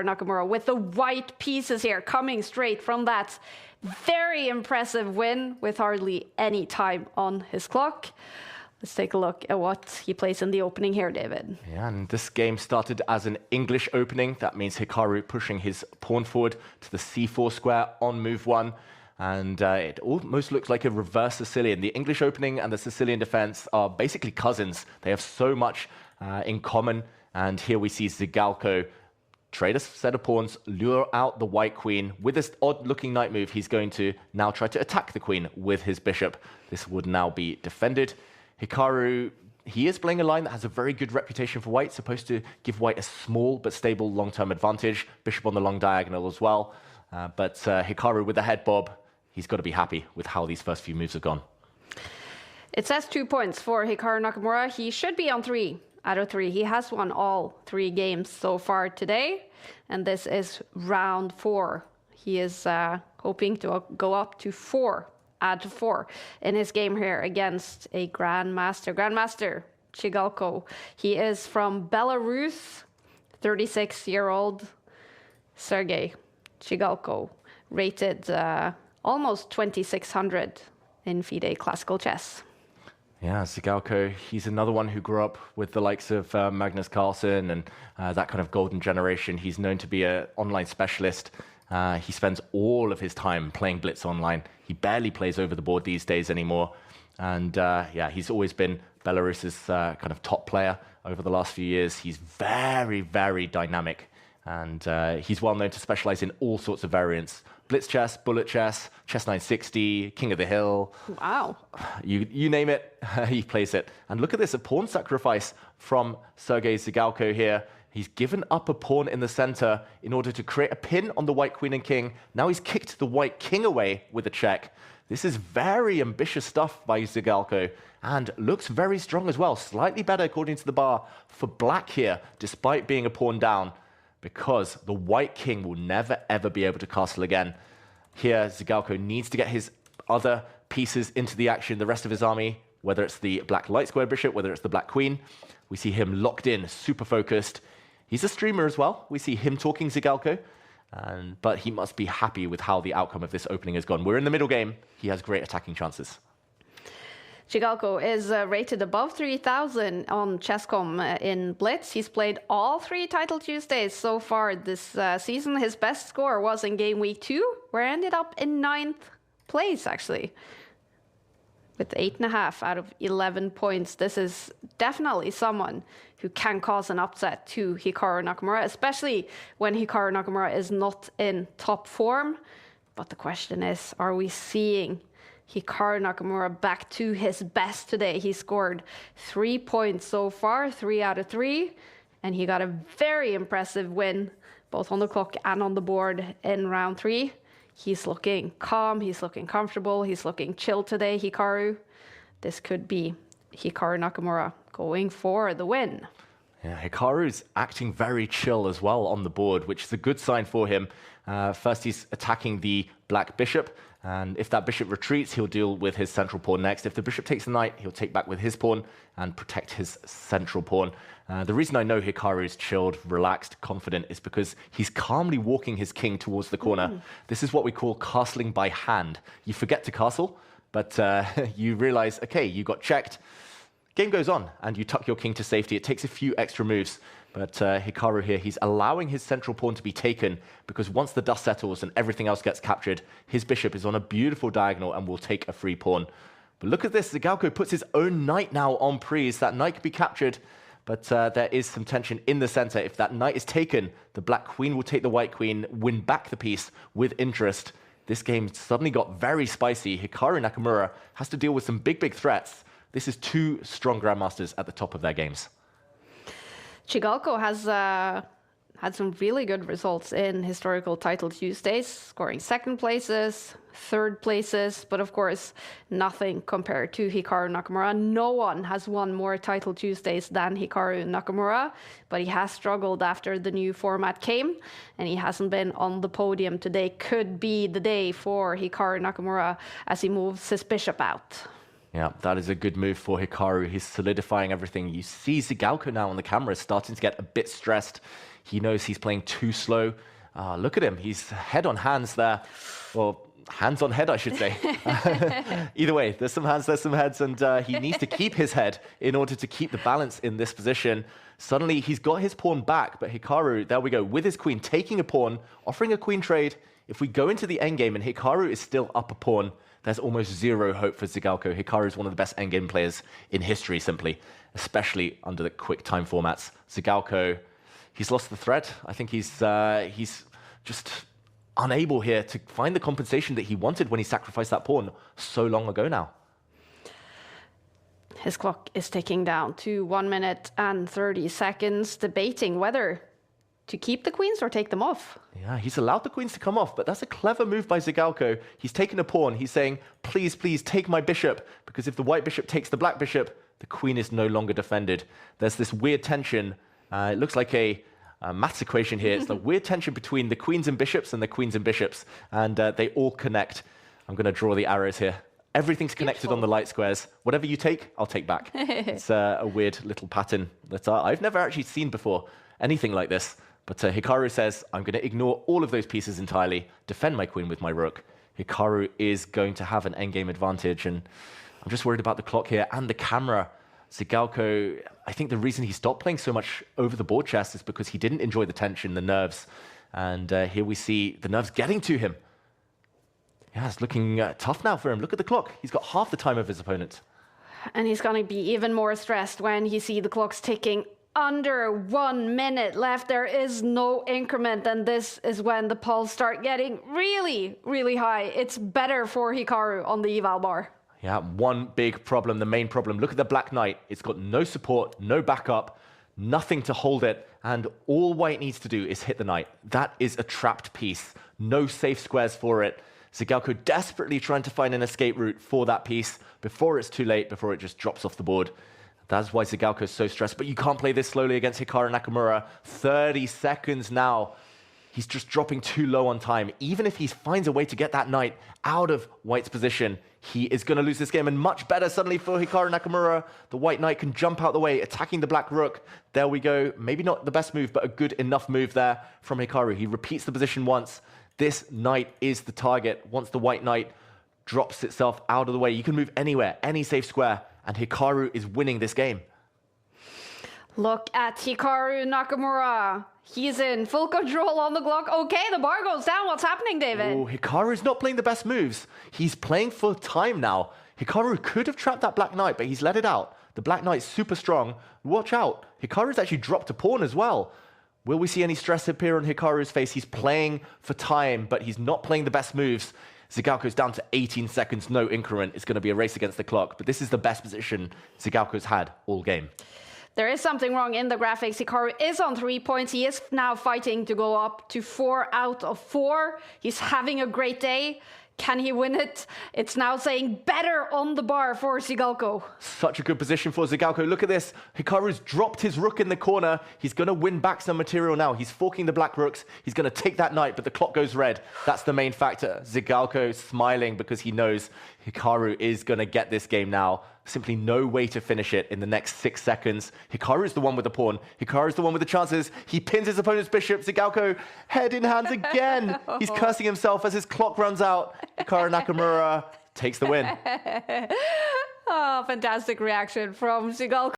Nakamura with the white pieces here coming straight from that very impressive win with hardly any time on his clock. Let's take a look at what he plays in the opening here, David. Yeah, and this game started as an English opening. That means Hikaru pushing his pawn forward to the c4 square on move 1. And it almost looks like a reverse Sicilian. The English opening and the Sicilian defense are basically cousins. They have so much in common. And here we see Zhigalko trade a set of pawns, lure out the white queen. With this odd-looking knight move, he's going to now try to attack the queen with his bishop. This would now be defended. Hikaru, he is playing a line that has a very good reputation for white, supposed to give white a small but stable long-term advantage. Bishop on the long diagonal as well. But Hikaru with the head bob, he's got to be happy with how these first few moves have gone. It says 2 points for Hikaru Nakamura. He should be on 3 out of 3. He has won all 3 games so far today, and this is round 4. He is hoping to go up to 4 out of 4 in his game here against a Grandmaster Zhigalko. He is from Belarus, 36-year-old Sergei Zhigalko, rated almost 2600 in FIDE Classical Chess. Yeah, Zhigalko, he's another one who grew up with the likes of Magnus Carlsen and that kind of golden generation. He's known to be an online specialist. He spends all of his time playing Blitz online. He barely plays over the board these days anymore. And yeah, he's always been Belarus's kind of top player over the last few years. He's very, very dynamic. And he's well known to specialize in all sorts of variants. Blitz chess, bullet chess, chess 960, King of the Hill. Wow. You name it, he plays it. And look at this, a pawn sacrifice from Sergei Zhigalko here. He's given up a pawn in the center in order to create a pin on the white queen and king. Now he's kicked the white king away with a check. This is very ambitious stuff by Zhigalko and looks very strong as well. Slightly better according to the bar for black here, despite being a pawn down, because the white king will never, ever be able to castle again. Here, Zhigalko needs to get his other pieces into the action, the rest of his army, whether it's the black light square bishop, whether it's the black queen. We see him locked in, super focused. He's a streamer as well. We see him talking Zhigalko, but he must be happy with how the outcome of this opening has gone. We're in the middle game. He has great attacking chances. Zhigalko is rated above 3,000 on Chess.com in Blitz. He's played all 3 Title Tuesdays so far this season. His best score was in game week 2, where he ended up in 9th place, actually, with 8.5 out of 11 points. This is definitely someone who can cause an upset to Hikaru Nakamura, especially when Hikaru Nakamura is not in top form. But the question is, are we seeing Hikaru Nakamura back to his best today? He scored 3 points so far, 3 out of 3, and he got a very impressive win, both on the clock and on the board in round 3. He's looking calm, he's looking comfortable, he's looking chill today, Hikaru. This could be Hikaru Nakamura going for the win. Yeah, Hikaru's acting very chill as well on the board, which is a good sign for him. First, he's attacking the black bishop, and if that bishop retreats, he'll deal with his central pawn next. If the bishop takes the knight, he'll take back with his pawn and protect his central pawn. The reason I know Hikaru's chilled, relaxed, confident is because he's calmly walking his king towards the corner. This is what we call castling by hand. You forget to castle, but you realize, okay, you got checked. Game goes on, and you tuck your king to safety. It takes a few extra moves, but Hikaru here, he's allowing his central pawn to be taken, because once the dust settles and everything else gets captured, his bishop is on a beautiful diagonal and will take a free pawn. But look at this, Zhigalko puts his own knight now on prise. That knight could be captured, but there is some tension in the center. If that knight is taken, the black queen will take the white queen, win back the piece with interest. This game suddenly got very spicy. Hikaru Nakamura has to deal with some big, big threats. This is 2 strong grandmasters at the top of their games. Zhigalko has had some really good results in historical Title Tuesdays, scoring 2nd places, 3rd places, but of course, nothing compared to Hikaru Nakamura. No one has won more Title Tuesdays than Hikaru Nakamura, but he has struggled after the new format came, and he hasn't been on the podium. Today could be the day for Hikaru Nakamura as he moves his bishop out. Yeah, that is a good move for Hikaru. He's solidifying everything. You see Zhigalko now on the camera is starting to get a bit stressed. He knows he's playing too slow. Look at him. He's head on hands there. Well, hands on head, I should say. Either way, there's some hands, there's some heads, and he needs to keep his head in order to keep the balance in this position. Suddenly, he's got his pawn back, but Hikaru, there we go, with his queen, taking a pawn, offering a queen trade. If we go into the endgame and Hikaru is still up a pawn, there's almost zero hope for Zhigalko. Hikaru is one of the best endgame players in history, simply, especially under the quick time formats. Zhigalko, he's lost the thread. I think he's just unable here to find the compensation that he wanted when he sacrificed that pawn so long ago now. His clock is ticking down to 1 minute and 30 seconds, debating whether to keep the queens or take them off. Yeah, he's allowed the queens to come off, but that's a clever move by Zhigalko. He's taken a pawn. He's saying, please, please take my bishop, because if the white bishop takes the black bishop, the queen is no longer defended. There's this weird tension. It looks like a maths equation here. It's the weird tension between the queens and bishops and the queens and bishops, and they all connect. I'm going to draw the arrows here. Everything's connected on the light squares. Whatever you take, I'll take back. It's a weird little pattern that I've never actually seen before, anything like this. But Hikaru says, I'm going to ignore all of those pieces entirely, defend my queen with my rook. Hikaru is going to have an endgame advantage, and I'm just worried about the clock here and the camera. Zhigalko, I think the reason he stopped playing so much over the board chess is because he didn't enjoy the tension, the nerves. And here we see the nerves getting to him. Yeah, it's looking tough now for him. Look at the clock. He's got half the time of his opponent. And he's going to be even more stressed when he sees the clock's ticking. Under 1 minute left, there is no increment, and this is when the pulse start getting really, really high. It's better for Hikaru on the eval bar. Yeah, one big problem, the main problem. Look at the Black Knight. It's got no support, no backup, nothing to hold it, and all white needs to do is hit the knight. That is a trapped piece. No safe squares for it. Zhigalko desperately trying to find an escape route for that piece before it's too late, before it just drops off the board. That's why Zhigalko is so stressed. But you can't play this slowly against Hikaru Nakamura. 30 seconds now. He's just dropping too low on time. Even if he finds a way to get that knight out of white's position, he is going to lose this game. And much better suddenly for Hikaru Nakamura. The white knight can jump out the way, attacking the black rook. There we go. Maybe not the best move, but a good enough move there from Hikaru. He repeats the position once. This knight is the target. Once the white knight drops itself out of the way, you can move anywhere, any safe square. And Hikaru is winning this game. Look at Hikaru Nakamura. He's in full control on the clock. Okay, the bar goes down. What's happening, David? Oh, Hikaru's not playing the best moves. He's playing for time now. Hikaru could have trapped that black knight, but he's let it out. The black knight's super strong. Watch out. Hikaru's actually dropped a pawn as well. Will we see any stress appear on Hikaru's face? He's playing for time, but he's not playing the best moves. Zhigalko's down to 18 seconds, no increment. It's going to be a race against the clock, but this is the best position Zhigalko's had all game. There is something wrong in the graphics. Hikaru is on 3 points. He is now fighting to go up to 4 out of 4. He's having a great day. Can he win it? It's now saying better on the bar for Zhigalko. Such a good position for Zhigalko. Look at this. Hikaru's dropped his rook in the corner. He's going to win back some material now. He's forking the black rooks. He's going to take that knight, but the clock goes red. That's the main factor. Zhigalko smiling because he knows Hikaru is going to get this game now. Simply no way to finish it in the next 6 seconds. Hikaru is the one with the pawn. Hikaru is the one with the chances. He pins his opponent's bishop. Zhigalko head in hands again. He's cursing himself as his clock runs out. Hikaru Nakamura takes the win. Oh, fantastic reaction from Zhigalko.